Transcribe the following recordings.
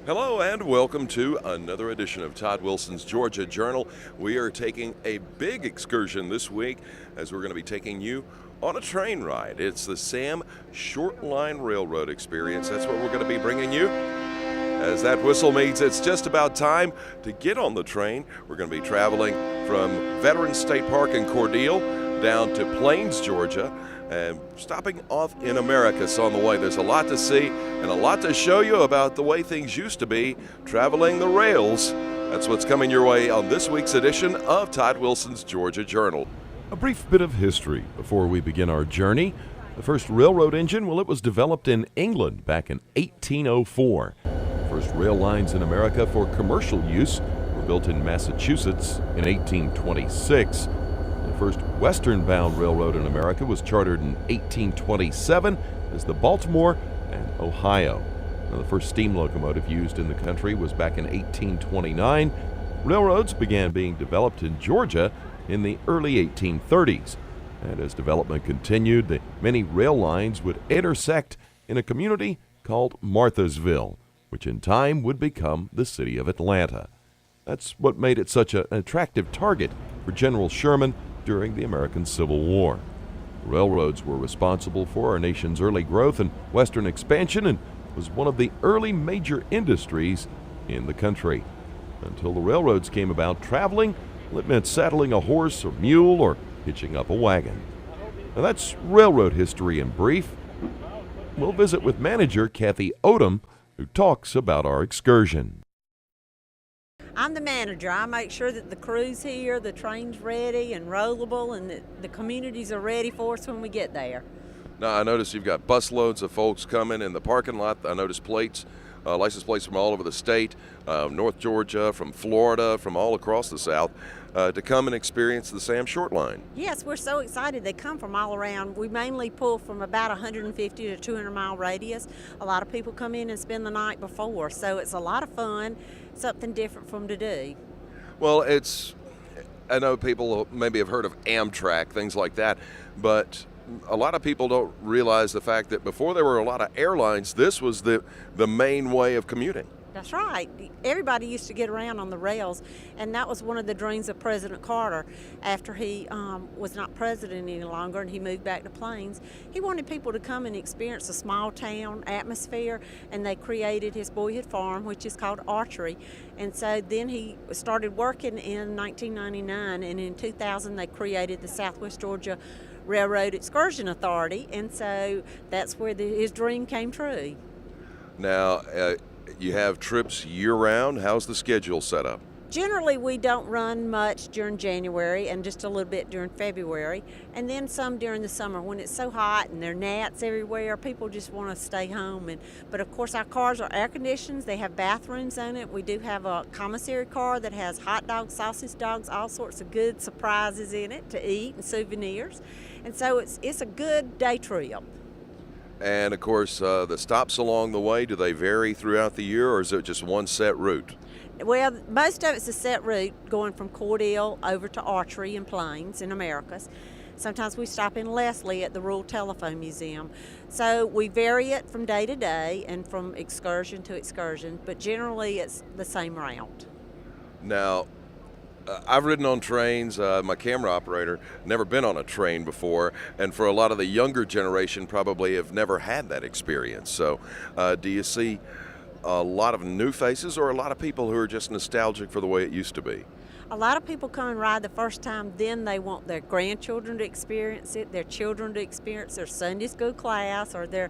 Hello and welcome to another edition of Todd Wilson's Georgia Journal. We are taking a big excursion this week as we're going to be taking you on a train ride. It's the Sam Shortline Railroad experience. That's what we're going to be bringing you. As that whistle means it's just about time to get on the train. We're going to be traveling from Veterans State Park in Cordele down to Plains, Georgia, and stopping off in Americus on the way. There's a lot to see and a lot to show you about the way things used to be traveling the rails. That's what's coming your way on this week's edition of Todd Wilson's Georgia Journal. A brief bit of history before we begin our journey. The first railroad engine, well, it was developed in England back in 1804. The first rail lines in America for commercial use were built in Massachusetts in 1826. The first western-bound railroad in America was chartered in 1827 as the Baltimore and Ohio. Now, the first steam locomotive used in the country was back in 1829. Railroads began being developed in Georgia in the early 1830s. And as development continued, the many rail lines would intersect in a community called Marthasville, which in time would become the city of Atlanta. That's what made it such an attractive target for General Sherman during the American Civil War. Railroads were responsible for our nation's early growth and western expansion and was one of the early major industries in the country. Until the railroads came about, traveling, well, it meant saddling a horse or mule or hitching up a wagon. Now that's railroad history in brief. We'll visit with manager Kathy Odom, who talks about our excursion. I'm the manager. I make sure that the crew's here, the train's ready and rollable, and that the communities are ready for us when we get there. Now, I notice you've got busloads of folks coming in the parking lot. I noticed plates, license plates from all over the state, North Georgia, from Florida, from all across the South, to come and experience the Sam Shortline. Yes, we're so excited. They come from all around. We mainly pull from about 150 to 200 mile radius. A lot of people come in and spend the night before, so it's a lot of fun, something different from to do. Well, I know people maybe have heard of Amtrak, things like that, but a lot of people don't realize the fact that before there were a lot of airlines, this was the main way of commuting. That's right. Everybody used to get around on the rails, and that was one of the dreams of President Carter after he was not president any longer and he moved back to Plains. He wanted people to come and experience a small town atmosphere, and they created his boyhood farm, which is called Archery. And so then he started working in 1999, and in 2000 they created the Southwest Georgia Railroad Excursion Authority, and so that's where his dream came true. Now, you have trips year-round. How's the schedule set up? Generally, we don't run much during January and just a little bit during February, and then some during the summer when it's so hot and there are gnats everywhere. People just want to stay home. But of course, our cars are air conditioned. They have bathrooms in it. We do have a commissary car that has hot dogs, sausage dogs, all sorts of good surprises in it to eat and souvenirs. And so it's a good day trip. And of course, the stops along the way, do they vary throughout the year, or is it just one set route? Well, most of it's a set route going from Cordele over to Archery and Plains in Americus. Sometimes we stop in Leslie at the Rural Telephone Museum. So we vary it from day to day and from excursion to excursion, but generally it's the same route. Now, I've ridden on trains. My camera operator never been on a train before, and for a lot of the younger generation probably have never had that experience. So do you see a lot of new faces or a lot of people who are just nostalgic for the way it used to be? A lot of people come and ride the first time, then they want their grandchildren to experience it, their children to experience their Sunday school class or their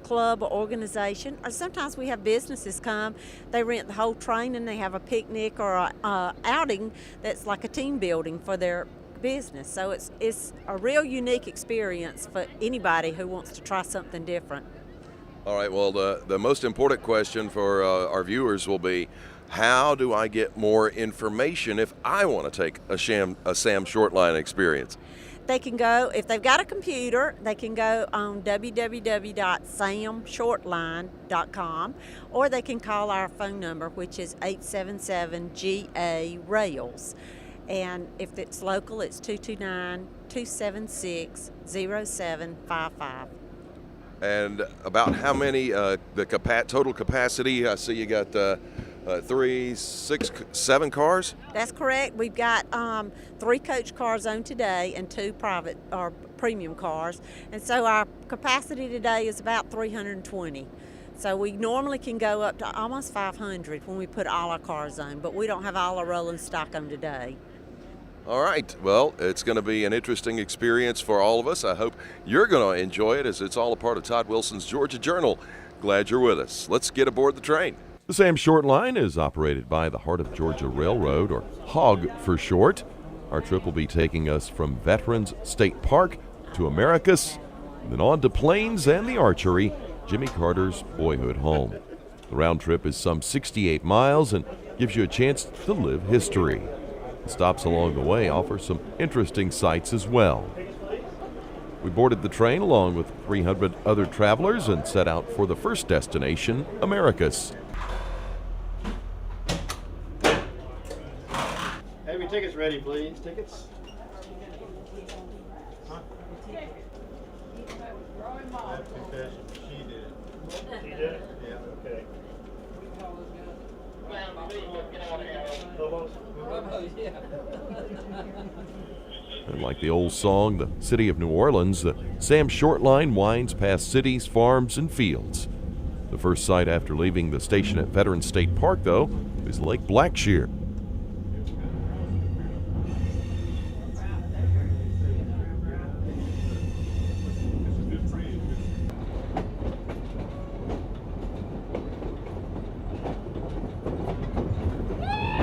club or organization. Or sometimes we have businesses come, they rent the whole train and they have a picnic or a outing that's like a team building for their business. So it's a real unique experience for anybody who wants to try something different. All right, well, the most important question for our viewers will be, how do I get more information if I want to take a Sam Shortline experience? They can go, if they've got a computer, they can go on www.samshortline.com, or they can call our phone number, which is 877-GA-RAILS. And if it's local, it's 229-276-0755. And about how many, total capacity? I see you got 3, 6, 7 cars? That's correct. We've got 3 coach cars on today and 2 private or premium cars. And so our capacity today is about 320. So we normally can go up to almost 500 when we put all our cars on, but we don't have all our rolling stock on today. All right. Well, it's going to be an interesting experience for all of us. I hope you're going to enjoy it, as it's all a part of Todd Wilson's Georgia Journal. Glad you're with us. Let's get aboard the train. The Sam Shortline is operated by the Heart of Georgia Railroad, or HOG for short. Our trip will be taking us from Veterans State Park to Americus, and then on to Plains and the Archery, Jimmy Carter's boyhood home. The round trip is some 68 miles and gives you a chance to live history. The stops along the way offer some interesting sights as well. We boarded the train along with 300 other travelers and set out for the first destination, Americus. Have your tickets ready, please. Tickets. She did. She did? Yeah, okay. And like the old song, The City of New Orleans, the Sam Shortline winds past cities, farms, and fields. The first sight after leaving the station at Veterans State Park, though, is Lake Blackshear.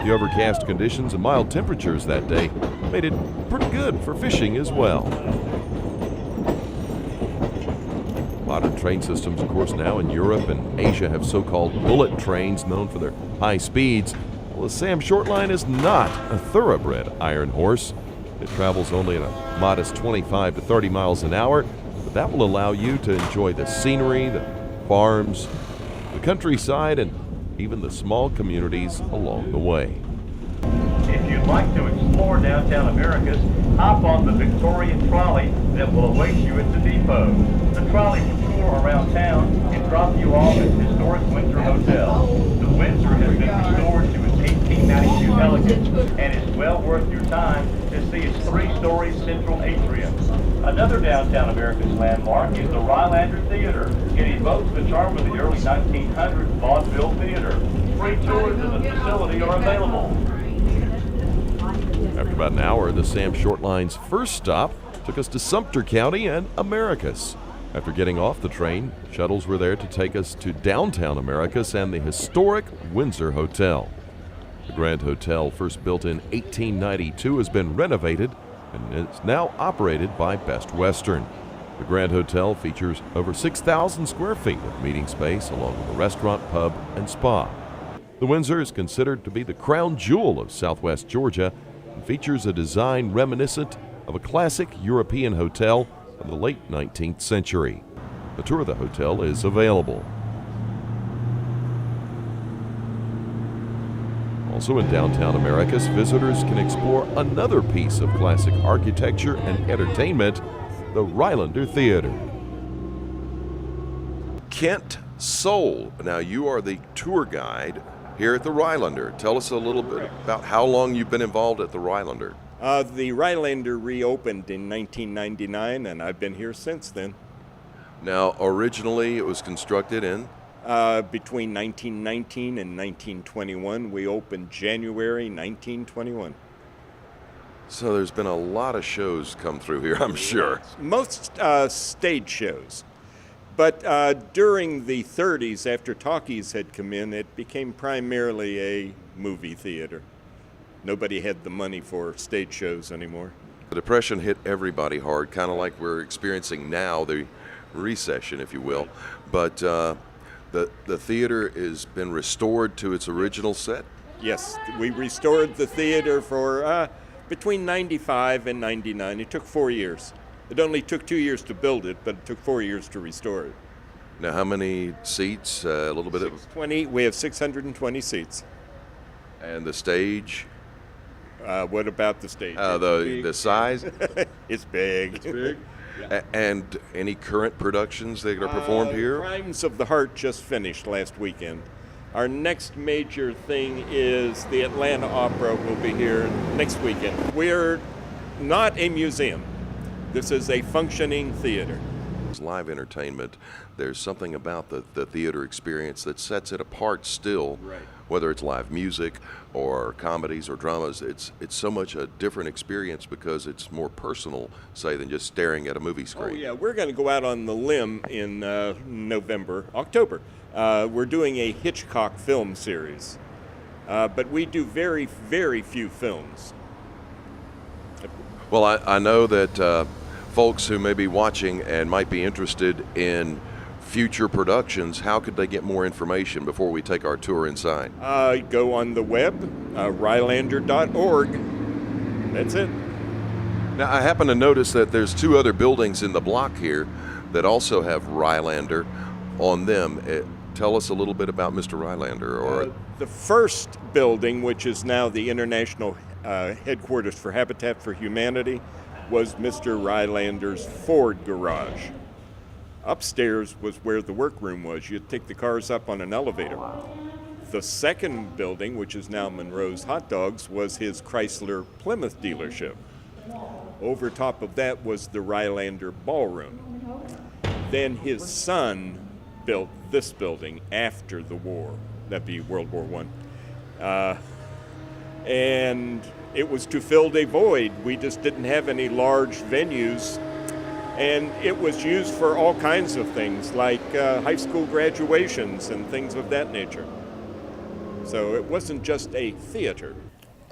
The overcast conditions and mild temperatures that day made it pretty good for fishing as well. Modern train systems, of course, now in Europe and Asia have so-called bullet trains known for their high speeds. Well, the Sam Shortline is not a thoroughbred iron horse. It travels only at a modest 25 to 30 miles an hour, but that will allow you to enjoy the scenery, the farms, the countryside, and even the small communities along the way. If you'd like to explore downtown Americus, hop on the Victorian trolley that will await you at the depot. The trolley will tour around town and drop you off at the historic Windsor Hotel. The Windsor has been restored to its 1892 elegance and is well worth your time to see its 3-story central atrium. Another downtown Americus landmark is the Rylander Theater. It evokes the charm of the early 1900s vaudeville theater. Free tours of the facility are available. After about an hour, the Sam Shortline's first stop took us to Sumter County and Americus. After getting off the train, shuttles were there to take us to downtown Americus and the historic Windsor Hotel. The Grand Hotel, first built in 1892, has been renovated and is now operated by Best Western. The Grand Hotel features over 6,000 square feet of meeting space, along with a restaurant, pub, and spa. The Windsor is considered to be the crown jewel of Southwest Georgia and features a design reminiscent of a classic European hotel of the late 19th century. A tour of the hotel is available. Also in downtown Americus, visitors can explore another piece of classic architecture and entertainment, the Rylander Theater. Kent Soul, now you are the tour guide here at the Rylander. Tell us a little bit about how long you've been involved at the Rylander. The Rylander reopened in 1999, and I've been here since then. Now, originally it was constructed in between 1919 and 1921. We opened January 1921. So there's been a lot of shows come through here, I'm sure. Most stage shows. But during the 30s, after talkies had come in, it became primarily a movie theater. Nobody had the money for stage shows anymore. The Depression hit everybody hard, kind of like we're experiencing now, the recession, if you will. But the theater has been restored to its original set. Yes, we restored the theater for between 95 and 99. It took 4 years. It only took 2 years to build it, but it took 4 years to restore it. Now, how many seats? A little bit of... 620. We have 620 seats. And the stage? What about the stage? The size? It's big. It's big? And any current productions that are performed here? Crimes of the Heart just finished last weekend. Our next major thing is the Atlanta Opera will be here next weekend. We're not a museum. This is a functioning theater. It's live entertainment. There's something about the theater experience that sets it apart still. Right. Whether it's live music or comedies or dramas, it's so much a different experience because it's more personal, say, than just staring at a movie screen. Oh yeah, we're going to go out on the limb in October. We're doing a Hitchcock film series, but we do very, very few films. Well, I know that folks who may be watching and might be interested in future productions, how could they get more information before we take our tour inside? Go on the web, rylander.org. That's it. Now, I happen to notice that there's 2 other buildings in the block here that also have Rylander on them. Tell us a little bit about Mr. Rylander. The first building, which is now the international headquarters for Habitat for Humanity, was Mr. Rylander's Ford garage. Upstairs was where the workroom was. You'd take the cars up on an elevator. The second building, which is now Monroe's Hot Dogs, was his Chrysler Plymouth dealership. Over top of that was the Rylander Ballroom. Then his son built this building after the war. That'd be World War I. And it was to fill a void. We just didn't have any large venues. And it was used for all kinds of things, like high school graduations and things of that nature. So it wasn't just a theater.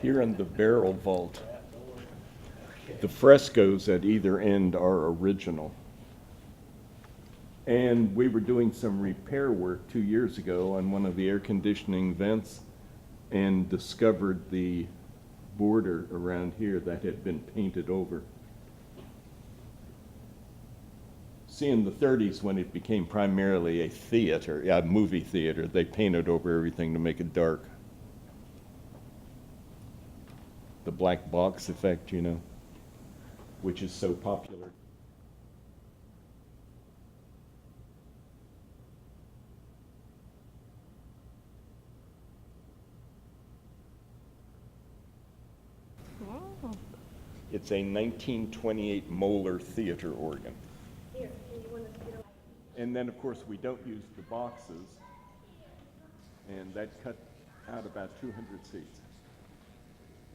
Here in the barrel vault, the frescoes at either end are original. And we were doing some repair work 2 years ago on one of the air conditioning vents and discovered the border around here that had been painted over. See, in the 30s, when it became primarily a theater, a movie theater, they painted over everything to make it dark. The black box effect, you know, which is so popular. It's a 1928 Moeller theater organ. And then, of course, we don't use the boxes, and that cut out about 200 seats.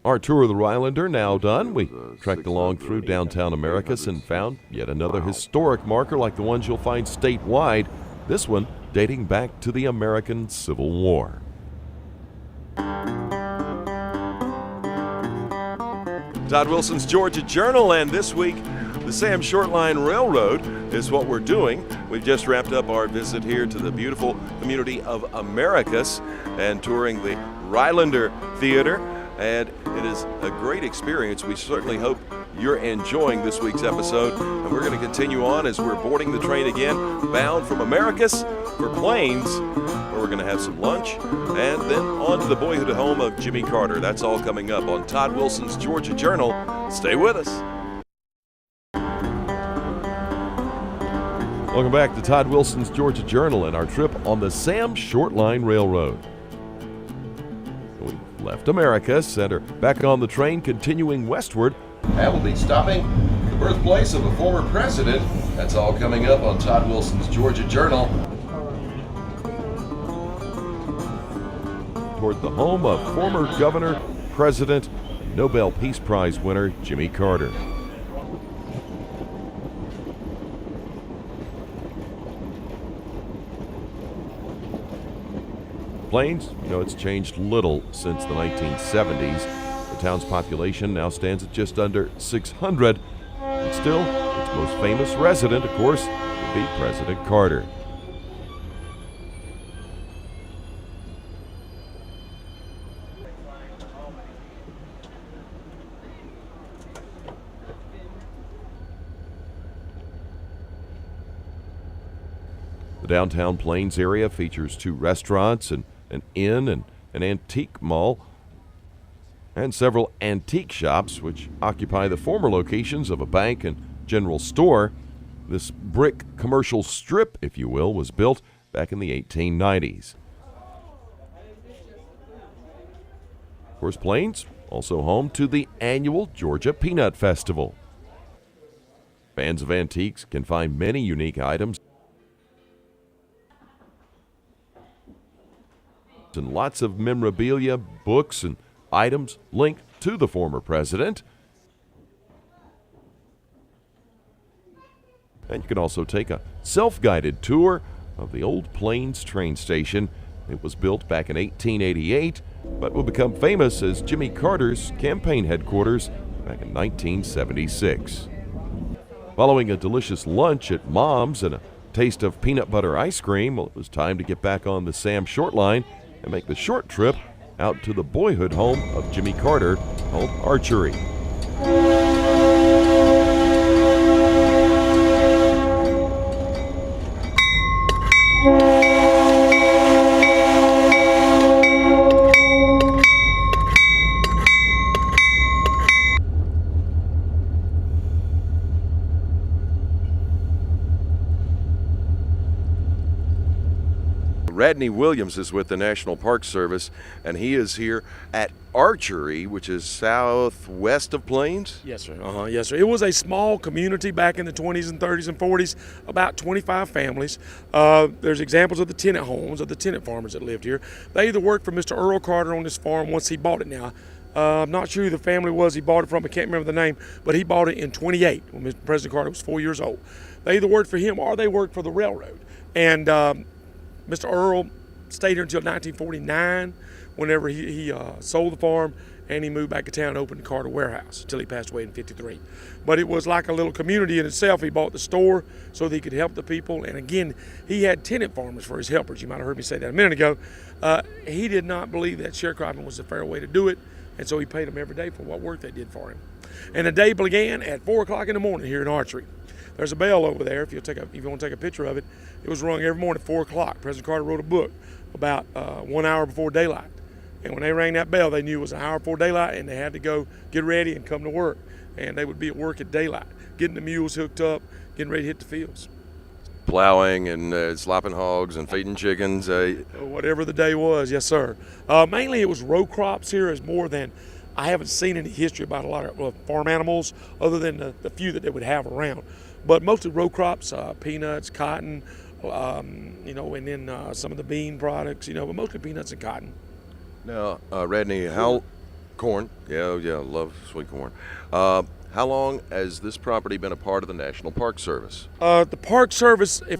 Our tour of the Rylander now done. We trekked along through downtown Americus and found yet another historic marker like the ones you'll find statewide, this one dating back to the American Civil War. Todd Wilson's Georgia Journal, and this week the Sam Shortline Railroad is what we're doing. We've just wrapped up our visit here to the beautiful community of Americus and touring the Rylander Theater, and it is a great experience. We certainly hope you're enjoying this week's episode, and we're going to continue on as we're boarding the train again, bound from Americus for Plains, where we're going to have some lunch, and then on to the boyhood home of Jimmy Carter. That's all coming up on Todd Wilson's Georgia Journal. Stay with us. Welcome back to Todd Wilson's Georgia Journal and our trip on the Sam Shortline Railroad. We left Americus and are back on the train continuing westward. And we'll be stopping the birthplace of a former president. That's all coming up on Todd Wilson's Georgia Journal. toward the home of former governor, president, Nobel Peace Prize winner Jimmy Carter. Plains, it's changed little since the 1970s. The town's population now stands at just under 600. And still, its most famous resident, of course, would be President Carter. The downtown Plains area features 2 restaurants, and an inn, and an antique mall, and several antique shops which occupy the former locations of a bank and general store. This brick commercial strip, if you will, was built back in the 1890s. Of course, Plains also home to the annual Georgia Peanut Festival. Fans of antiques can find many unique items and lots of memorabilia, books, and items linked to the former president. And you can also take a self-guided tour of the old Plains train station. It was built back in 1888, but will become famous as Jimmy Carter's campaign headquarters back in 1976. Following a delicious lunch at Mom's and a taste of peanut butter ice cream, it was time to get back on the Sam Shortline and make the short trip out to the boyhood home of Jimmy Carter called Archery. Radney Williams is with the National Park Service, and he is here at Archery, which is southwest of Plains? Yes, sir. Yes, sir. It was a small community back in the 20s and 30s and 40s, about 25 families. There's examples of the tenant homes, of the tenant farmers that lived here. They either worked for Mr. Earl Carter on this farm once he bought it now. I'm not sure who the family was he bought it from. I can't remember the name, but he bought it in 28 when Mr. President Carter was 4 years old. They either worked for him or they worked for the railroad. And Mr. Earl stayed here until 1949, whenever he sold the farm and he moved back to town and opened the Carter Warehouse until he passed away in '53. But it was like a little community in itself. He bought the store so that he could help the people. And again, he had tenant farmers for his helpers. You might have heard me say that a minute ago. He did not believe that sharecropping was the fair way to do it, and so he paid them every day for what work they did for him. And the day began at 4 o'clock in the morning here in Archery. There's a bell over there. If you want to take a picture of it, it was rung every morning at 4 o'clock. President Carter wrote a book about 1 hour before daylight. And when they rang that bell, they knew it was an hour before daylight, and they had to go get ready and come to work. And they would be at work at daylight, getting the mules hooked up, getting ready to hit the fields. Plowing and slopping hogs and feeding chickens. Whatever the day was, yes, sir. Mainly it was row crops here, as more than I haven't seen any history about a lot of farm animals other than the few that they would have around. But mostly row crops, peanuts, cotton, and then some of the bean products, but mostly peanuts and cotton. Now, Radney, corn? Yeah, love sweet corn. How long has this property been a part of the National Park Service? The Park Service, if